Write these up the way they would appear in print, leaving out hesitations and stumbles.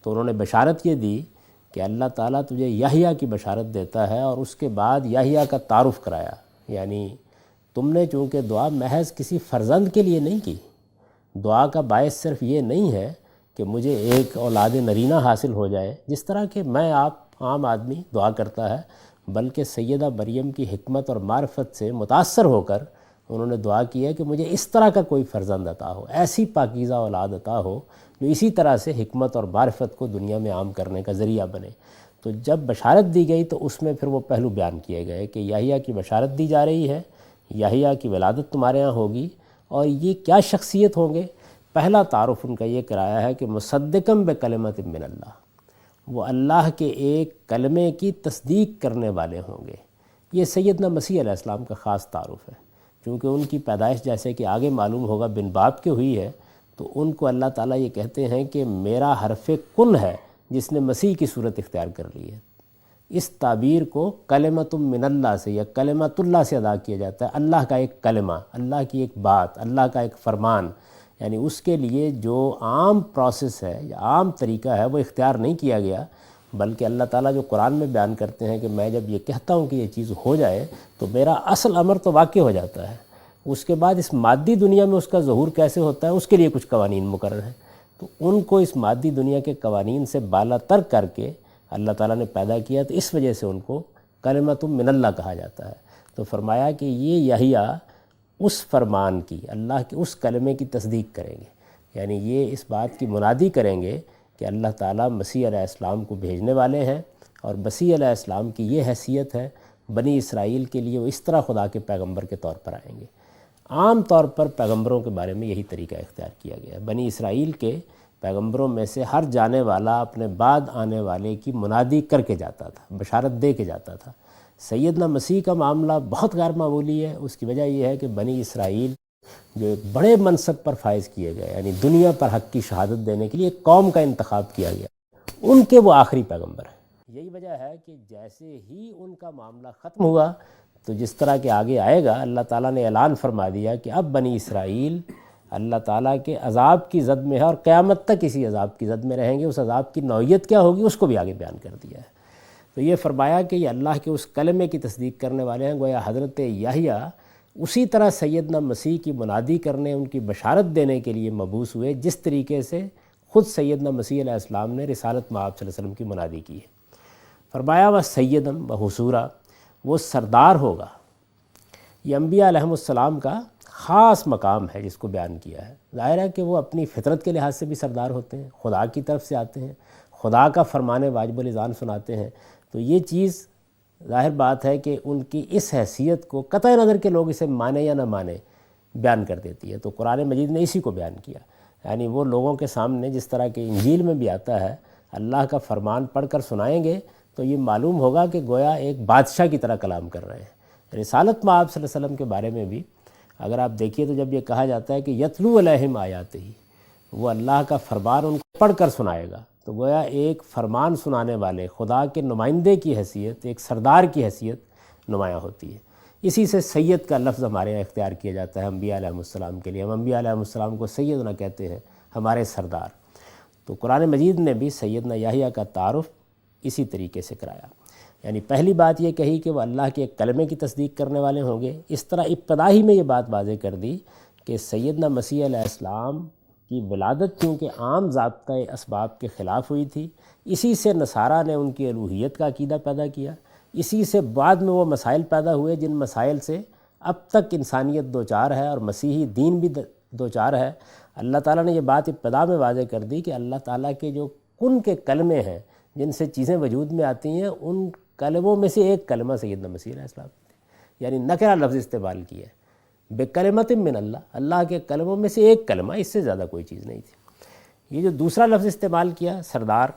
تو انہوں نے بشارت یہ دی کہ اللہ تعالیٰ تجھے یحییٰ کی بشارت دیتا ہے، اور اس کے بعد یحییٰ کا تعارف کرایا، یعنی تم نے چونکہ دعا محض کسی فرزند کے لیے نہیں کی، دعا کا باعث صرف یہ نہیں ہے کہ مجھے ایک اولاد نرینہ حاصل ہو جائے جس طرح کہ میں آپ عام آدمی دعا کرتا ہے، بلکہ سیدہ مریم کی حکمت اور معرفت سے متاثر ہو کر انہوں نے دعا کی ہے کہ مجھے اس طرح کا کوئی فرزند عطا ہو، ایسی پاکیزہ اولاد عطا ہو جو اسی طرح سے حکمت اور معرفت کو دنیا میں عام کرنے کا ذریعہ بنے۔ تو جب بشارت دی گئی تو اس میں پھر وہ پہلو بیان کیے گئے کہ یحییٰ کی بشارت دی جا رہی ہے، یحییٰ کی ولادت تمہارے ہاں ہوگی، اور یہ کیا شخصیت ہوں گے؟ پہلا تعارف ان کا یہ کرایا ہے کہ مصدقم بکلمۃ من اللہ، وہ اللہ کے ایک کلمے کی تصدیق کرنے والے ہوں گے۔ یہ سیدنا مسیح علیہ السلام کا خاص تعارف ہے، چونکہ ان کی پیدائش جیسے کہ آگے معلوم ہوگا بن باپ کے ہوئی ہے، تو ان کو اللہ تعالیٰ یہ کہتے ہیں کہ میرا حرف کن ہے جس نے مسیح کی صورت اختیار کر لی ہے۔ اس تعبیر کو کلمۃ من اللہ سے یا کلمۃ اللہ سے ادا کیا جاتا ہے، اللہ کا ایک کلمہ، اللہ کی ایک بات، اللہ کا ایک فرمان، یعنی اس کے لیے جو عام پروسیس ہے یا عام طریقہ ہے وہ اختیار نہیں کیا گیا، بلکہ اللہ تعالیٰ جو قرآن میں بیان کرتے ہیں کہ میں جب یہ کہتا ہوں کہ یہ چیز ہو جائے تو میرا اصل امر تو واقع ہو جاتا ہے، اس کے بعد اس مادی دنیا میں اس کا ظہور کیسے ہوتا ہے اس کے لیے کچھ قوانین مقرر ہیں۔ تو ان کو اس مادی دنیا کے قوانین سے بالا تر کر کے اللہ تعالیٰ نے پیدا کیا، تو اس وجہ سے ان کو کلمۃ من اللہ کہا جاتا ہے۔ تو فرمایا کہ یہ یحییٰ اس فرمان کی، اللہ کے اس کلمے کی تصدیق کریں گے، یعنی یہ اس بات کی منادی کریں گے کہ اللہ تعالیٰ مسیح علیہ السلام کو بھیجنے والے ہیں، اور مسیح علیہ السلام کی یہ حیثیت ہے بنی اسرائیل کے لیے، وہ اس طرح خدا کے پیغمبر کے طور پر آئیں گے۔ عام طور پر پیغمبروں کے بارے میں یہی طریقہ اختیار کیا گیا ہے، بنی اسرائیل کے پیغمبروں میں سے ہر جانے والا اپنے بعد آنے والے کی منادی کر کے جاتا تھا، بشارت دے کے جاتا تھا۔ سیدنا مسیح کا معاملہ بہت غیر معمولی ہے، اس کی وجہ یہ ہے کہ بنی اسرائیل جو ایک بڑے منصب پر فائز کیے گئے، یعنی دنیا پر حق کی شہادت دینے کے لیے ایک قوم کا انتخاب کیا گیا، ان کے وہ آخری پیغمبر ہیں۔ یہی وجہ ہے کہ جیسے ہی ان کا معاملہ ختم ہوا تو جس طرح کہ آگے آئے گا، اللہ تعالیٰ نے اعلان فرما دیا کہ اب بنی اسرائیل اللہ تعالیٰ کے عذاب کی زد میں ہے، اور قیامت تک اسی عذاب کی زد میں رہیں گے۔ اس عذاب کی نوعیت کیا ہوگی اس کو بھی آگے بیان کر دیا ہے۔ تو یہ فرمایا کہ یہ اللہ کے اس کلمے کی تصدیق کرنے والے ہیں، گویا حضرت یحییٰ اسی طرح سیدنا مسیح کی منادی کرنے، ان کی بشارت دینے کے لیے مبعوث ہوئے جس طریقے سے خود سیدنا مسیح علیہ السلام نے رسالت مآب صلی اللہ علیہ وسلم کی منادی کی ہے۔ فرمایا وہ سیدم و حصورا، وہ سردار ہوگا۔ یہ انبیاء علیہم السلام کا خاص مقام ہے جس کو بیان کیا ہے۔ ظاہر ہے کہ وہ اپنی فطرت کے لحاظ سے بھی سردار ہوتے ہیں، خدا کی طرف سے آتے ہیں، خدا کا فرمان واجب الاذعان سناتے ہیں، تو یہ چیز ظاہر بات ہے کہ ان کی اس حیثیت کو قطع نظر کے لوگ اسے مانے یا نہ مانے بیان کر دیتی ہے۔ تو قرآن مجید نے اسی کو بیان کیا، یعنی وہ لوگوں کے سامنے جس طرح کہ انجیل میں بھی آتا ہے، اللہ کا فرمان پڑھ کر سنائیں گے تو یہ معلوم ہوگا کہ گویا ایک بادشاہ کی طرح کلام کر رہے ہیں۔ رسالت مآب صلی اللہ علیہ وسلم کے بارے میں بھی اگر آپ دیکھیے تو جب یہ کہا جاتا ہے کہ یتلو علیہم آیاتہ، وہ اللہ کا فرمان ان کو پڑھ کر سنائے گا، تو گویا ایک فرمان سنانے والے خدا کے نمائندے کی حیثیت، ایک سردار کی حیثیت نمایاں ہوتی ہے۔ اسی سے سید کا لفظ ہمارے یہاں اختیار کیا جاتا ہے انبیاء علیہ السلام کے لیے، ہم انبیاء علیہ السلام کو سیدنا کہتے ہیں، ہمارے سردار۔ تو قرآن مجید نے بھی سیدنا یحییٰ کا تعارف اسی طریقے سے کرایا، یعنی پہلی بات یہ کہی کہ وہ اللہ کے ایک کلمے کی تصدیق کرنے والے ہوں گے۔ اس طرح ابتدا ہی میں یہ بات واضح کر دی کہ سیدنا مسیح علیہ السلام کی ولادت چونکہ عام ضابطۂ اسباب کے خلاف ہوئی تھی، اسی سے نصارہ نے ان کی الوہیت کا عقیدہ پیدا کیا، اسی سے بعد میں وہ مسائل پیدا ہوئے جن مسائل سے اب تک انسانیت دوچار ہے اور مسیحی دین بھی دوچار ہے۔ اللہ تعالیٰ نے یہ بات ابتدا میں واضح کر دی کہ اللہ تعالیٰ کے جو کن کے کلمے ہیں جن سے چیزیں وجود میں آتی ہیں، ان کلموں میں سے ایک کلمہ سیدنا مسیح علیہ السلام، یعنی نکرہ لفظ استعمال کیا ہے، بکلمۃ من اللہ، اللہ کے کلموں میں سے ایک کلمہ، اس سے زیادہ کوئی چیز نہیں تھی۔ یہ جو دوسرا لفظ استعمال کیا سردار،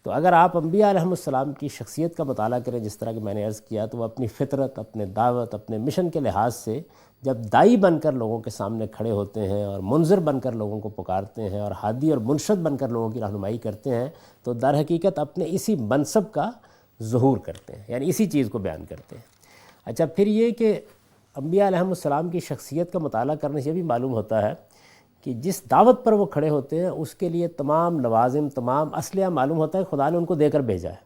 تو اگر آپ انبیاء علیہم السلام کی شخصیت کا مطالعہ کریں جس طرح کہ میں نے عرض کیا، تو وہ اپنی فطرت، اپنے دعوت، اپنے مشن کے لحاظ سے جب دائی بن کر لوگوں کے سامنے کھڑے ہوتے ہیں اور منذر بن کر لوگوں کو پکارتے ہیں اور ہادی اور منشد بن کر لوگوں کی رہنمائی کرتے ہیں، تو در حقیقت اپنے اسی منصب کا ظہور کرتے ہیں، یعنی اسی چیز کو بیان کرتے ہیں۔ اچھا، پھر یہ کہ انبیاء علیہم السلام کی شخصیت کا مطالعہ کرنے سے یہ بھی معلوم ہوتا ہے کہ جس دعوت پر وہ کھڑے ہوتے ہیں اس کے لیے تمام لوازم، تمام اسلحہ معلوم ہوتا ہے خدا نے ان کو دے کر بھیجا ہے۔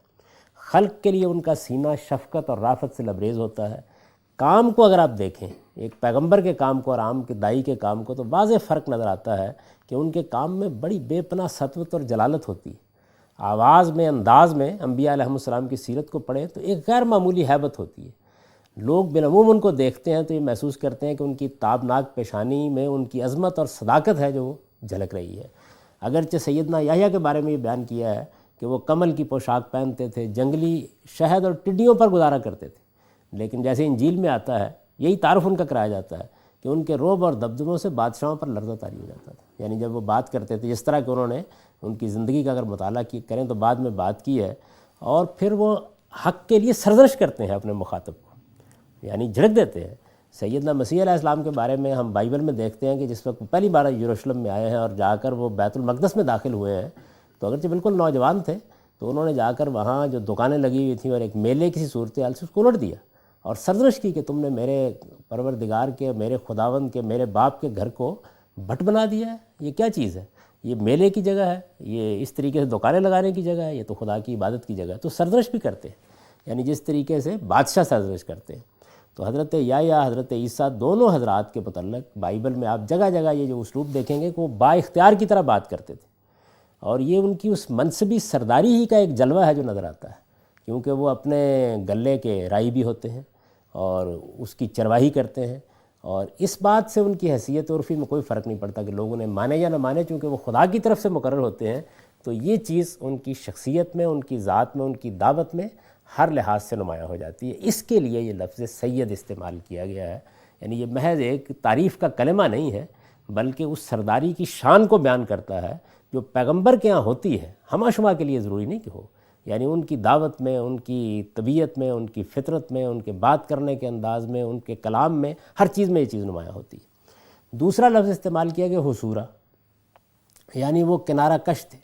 خلق کے لیے ان کا سینہ شفقت اور رافت سے لبریز ہوتا ہے۔ کام کو اگر آپ دیکھیں، ایک پیغمبر کے کام کو اور عام کے دائی کے کام کو، تو واضح فرق نظر آتا ہے کہ ان کے کام میں بڑی بے پناہ سطوت اور جلالت ہوتی ہے۔ آواز میں، انداز میں انبیاء علیہ السلام کی سیرت کو پڑھیں تو ایک غیر معمولی ہیبت ہوتی ہے۔ لوگ بالعموم ان کو دیکھتے ہیں تو یہ محسوس کرتے ہیں کہ ان کی تابناک پیشانی میں ان کی عظمت اور صداقت ہے جو جھلک رہی ہے۔ اگرچہ سیدنا یحییٰ کے بارے میں یہ بیان کیا ہے کہ وہ کمل کی پوشاک پہنتے تھے، جنگلی شہد اور ٹڈیوں پر گزارا کرتے تھے، لیکن جیسے انجیل میں آتا ہے یہی تعارف ان کا کرایا جاتا ہے کہ ان کے رعب اور دبدبوں سے بادشاہوں پر لرزہ طاری ہو جاتا تھا۔ یعنی جب وہ بات کرتے تھے، جس طرح کہ انہوں نے ان کی زندگی کا اگر مطالعہ کریں تو بعد میں بات کی ہے، اور پھر وہ حق کے لیے سرزنش کرتے ہیں اپنے مخاطب کو، یعنی جھڑک دیتے ہیں۔ سیدنا مسیح علیہ السلام کے بارے میں ہم بائبل میں دیکھتے ہیں کہ جس وقت پہلی بار یروشلم میں آئے ہیں اور جا کر وہ بیت المقدس میں داخل ہوئے ہیں، تو اگرچہ بالکل نوجوان تھے، تو انہوں نے جا کر وہاں جو دکانیں لگی ہوئی تھیں اور ایک میلے کسی صورتحال سے اس کو الٹ دیا اور سرزنش کی کہ تم نے میرے پروردگار کے، میرے خداوند کے، میرے باپ کے گھر کو بھٹ بنا دیا ہے۔ یہ کیا چیز ہے؟ یہ میلے کی جگہ ہے، یہ اس طریقے سے دکانیں لگانے کی جگہ ہے، یہ تو خدا کی عبادت کی جگہ ہے۔ تو سرزنش بھی کرتے ہیں، یعنی جس طریقے سے بادشاہ سرزنش کرتے ہیں۔ تو حضرت یحییٰ، حضرت عیسیٰ، دونوں حضرات کے متعلق بائبل میں آپ جگہ جگہ یہ جو اسلوب دیکھیں گے کہ وہ با اختیار کی طرح بات کرتے تھے، اور یہ ان کی اس منصبی سرداری ہی کا ایک جلوہ ہے جو نظر آتا ہے، کیونکہ وہ اپنے گلے کے رائی بھی ہوتے ہیں اور اس کی چرواہی کرتے ہیں، اور اس بات سے ان کی حیثیت عرفی میں کوئی فرق نہیں پڑتا کہ لوگوں نے مانے یا نہ مانے، چونکہ وہ خدا کی طرف سے مقرر ہوتے ہیں۔ تو یہ چیز ان کی شخصیت میں، ان کی ذات میں، ان کی دعوت میں ہر لحاظ سے نمایاں ہو جاتی ہے۔ اس کے لیے یہ لفظ سید استعمال کیا گیا ہے، یعنی یہ محض ایک تعریف کا کلمہ نہیں ہے، بلکہ اس سرداری کی شان کو بیان کرتا ہے جو پیغمبر کے ہاں ہوتی ہے۔ ہمہ شمہ کے لیے ضروری نہیں کہ ہو، یعنی ان کی دعوت میں، ان کی طبیعت میں، ان کی فطرت میں، ان کے بات کرنے کے انداز میں، ان کے کلام میں، ہر چیز میں یہ چیز نمایاں ہوتی ہے۔ دوسرا لفظ استعمال کیا گیا حصورہ، یعنی وہ کنارہ کش تھے۔